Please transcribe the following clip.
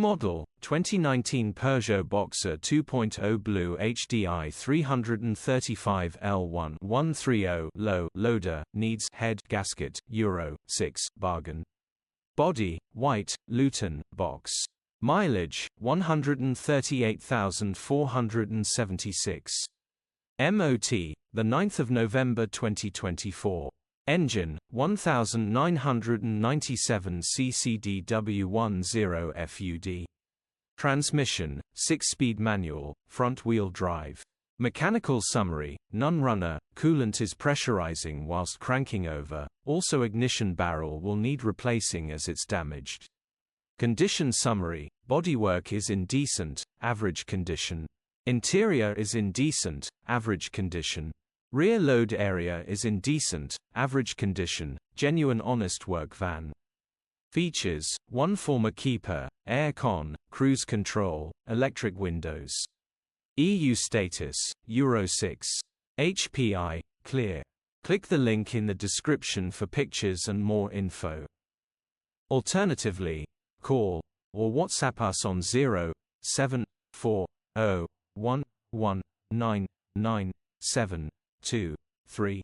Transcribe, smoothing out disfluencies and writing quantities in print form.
Model, 2019 Peugeot Boxer 2.0 BlueHDi 335 L1 130 low, loader, needs head gasket, Euro 6, bargain. Body, white, Luton, box. Mileage, 138,476. MOT, the 9th of November 2024. Engine, 1997 ccdw10 FUD. Transmission, 6-speed manual, front-wheel drive. Mechanical summary, non-runner, coolant is pressurizing whilst cranking over, also ignition barrel will need replacing as it's damaged. Condition summary, bodywork is in decent, average condition. Interior is in decent, average condition. Rear load area is in decent, average condition, genuine honest work van. Features, 1 former keeper, air con, cruise control, electric windows. EU status, Euro 6. HPI, clear. Click the link in the description for pictures and more info. Alternatively, call or WhatsApp us on 07401199723.